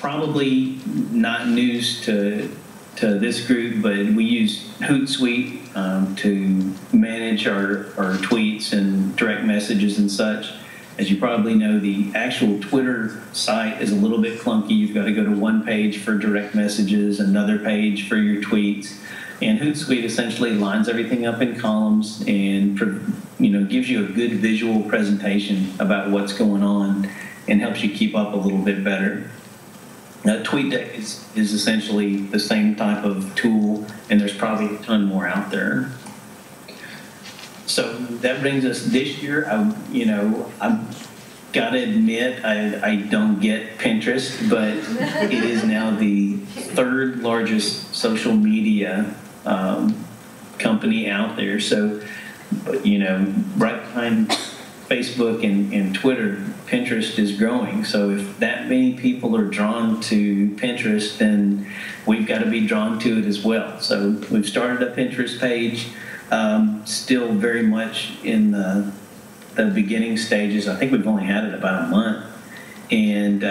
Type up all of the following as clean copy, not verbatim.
probably not news to this group, but we use Hootsuite to manage our tweets and direct messages and such. As you probably know, the actual Twitter site is a little bit clunky. You've got to go to one page for direct messages, another page for your tweets. And Hootsuite essentially lines everything up in columns and gives you a good visual presentation about what's going on and helps you keep up a little bit better. TweetDeck is essentially the same type of tool, and there's probably a ton more out there. So that brings us this year. I've got to admit, I don't get Pinterest, but it is now the third largest social media company out there. So, right behind Facebook and Twitter, Pinterest is growing. So if that many people are drawn to Pinterest, then we've got to be drawn to it as well. So we've started a Pinterest page, still very much in the beginning stages. I think we've only had it about a month. And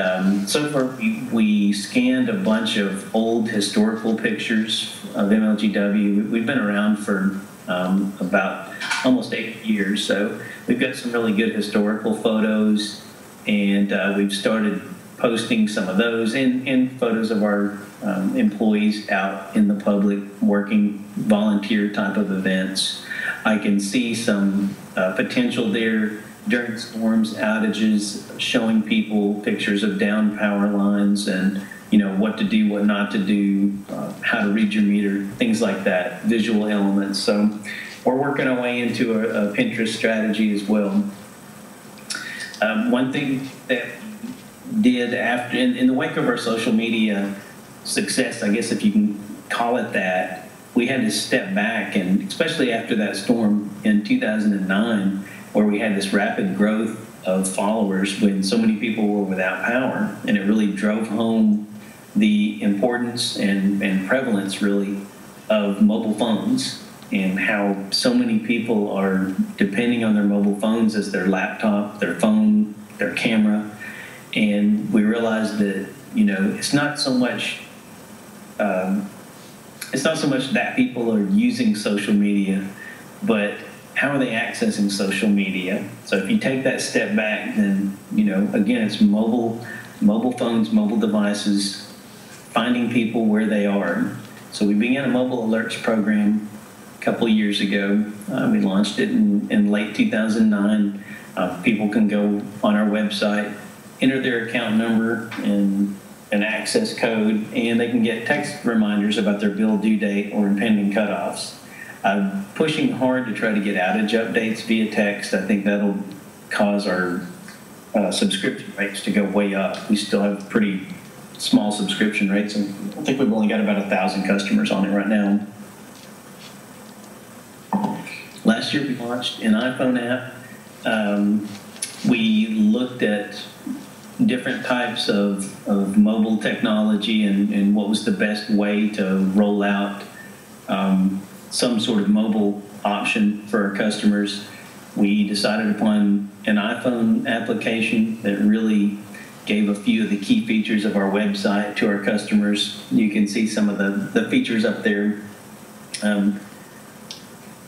so far, we scanned a bunch of old historical pictures of MLGW. We've been around for about almost 8 years, so we've got some really good historical photos, and we've started posting some of those and photos of our employees out in the public working volunteer type of events. I can see some potential there during storms, outages, showing people pictures of down power lines and what to do, what not to do, how to read your meter, things like that, visual elements. So we're working our way into a Pinterest strategy as well. One thing that we did after, in the wake of our social media success, I guess if you can call it that, we had to step back, and especially after that storm in 2009, where we had this rapid growth of followers when so many people were without power, and it really drove home the importance and prevalence really of mobile phones and how so many people are depending on their mobile phones as their laptop, their phone, their camera. And we realized that it's not so much that people are using social media, but how are they accessing social media? So if you take that step back, then again, it's mobile phones, mobile devices, finding people where they are. So we began a mobile alerts program a couple of years ago. We launched it in late 2009. People can go on our website, enter their account number and an access code, and they can get text reminders about their bill due date or impending cutoffs. I'm pushing hard to try to get outage updates via text. I think that'll cause our subscription rates to go way up. We still have pretty small subscription rates, and I think we've only got about 1,000 customers on it right now. Last year we launched an iPhone app. We looked at different types of mobile technology and what was the best way to roll out some sort of mobile option for our customers. We decided upon an iPhone application that really gave a few of the key features of our website to our customers. You can see some of the features up there.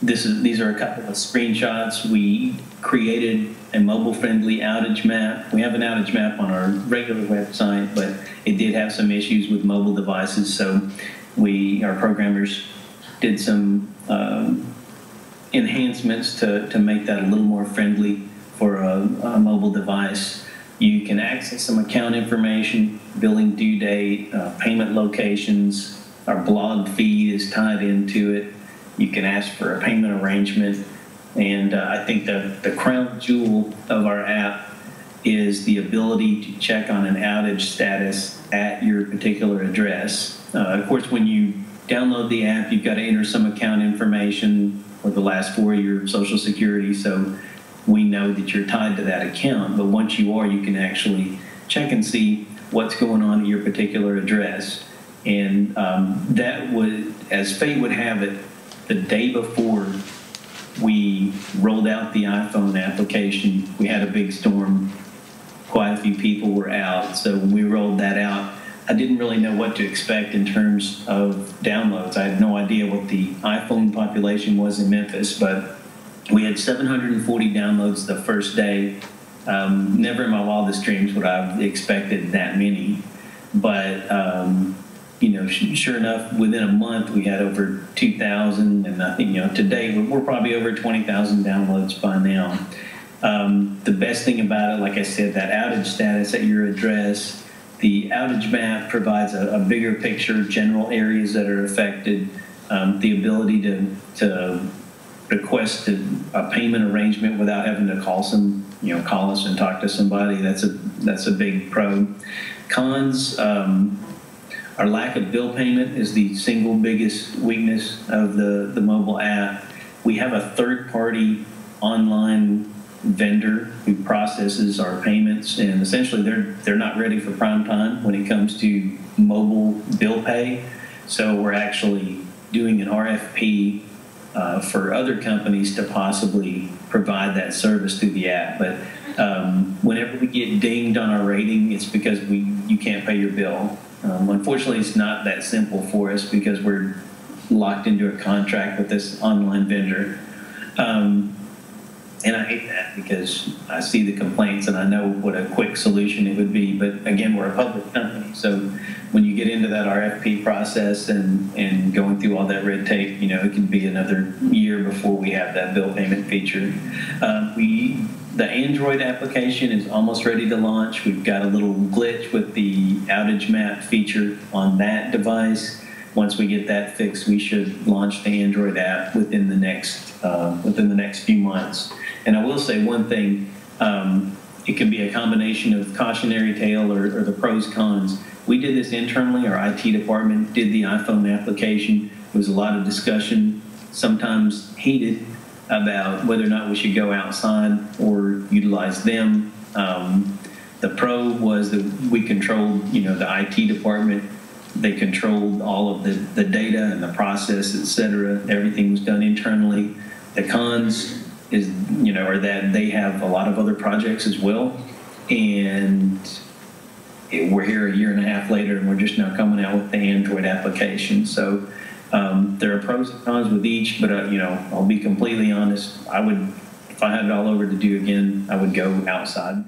These are a couple of screenshots. We created a mobile-friendly outage map. We have an outage map on our regular website, but it did have some issues with mobile devices, so our programmers did some enhancements to make that a little more friendly for a mobile device. You can access some account information, billing due date, payment locations. Our blog feed is tied into it. You can ask for a payment arrangement. And I think the crown jewel of our app is the ability to check on an outage status at your particular address. Of course, when you download the app, you've got to enter some account information or the last 4 of your Social Security, so we know that you're tied to that account. But once you are, you can actually check and see what's going on at your particular address. And that would, as fate would have it, the day before we rolled out the iPhone application, we had a big storm. Quite a few people were out. So when we rolled that out, I didn't really know what to expect in terms of downloads. I had no idea what the iPhone population was in Memphis, but we had 740 downloads the first day. Never in my wildest dreams would I have expected that many. But, sure enough, within a month, we had over 2,000. And I think, today we're probably over 20,000 downloads by now. The best thing about it, like I said, that outage status at your address, the outage map provides a bigger picture, general areas that are affected, the ability to request a payment arrangement without having to call us and talk to somebody. That's a big pro. Cons, our lack of bill payment is the single biggest weakness of the mobile app. We have a third-party online vendor who processes our payments, and essentially they're not ready for prime time when it comes to mobile bill pay. So we're actually doing an RFP for other companies to possibly provide that service through the app. But whenever we get dinged on our rating, it's because you can't pay your bill. Unfortunately, it's not that simple for us because we're locked into a contract with this online vendor. And I hate that because I see the complaints and I know what a quick solution it would be. But again, we're a public company. So when you get into that RFP process and going through all that red tape, it can be another year before we have that bill payment feature. The Android application is almost ready to launch. We've got a little glitch with the outage map feature on that device. Once we get that fixed, we should launch the Android app within the next few months. And I will say one thing, it can be a combination of cautionary tale or the pros cons. We did this internally. Our IT department did the iPhone application. There was a lot of discussion, sometimes heated, about whether or not we should go outside or utilize them. The pro was that we controlled, the IT department. They controlled all of the data and the process, et cetera. Everything was done internally. The cons are that they have a lot of other projects as well. And we're here a year and a half later, and we're just now coming out with the Android application. So there are pros and cons with each, but I'll be completely honest. If I had it all over to do again, I would go outside.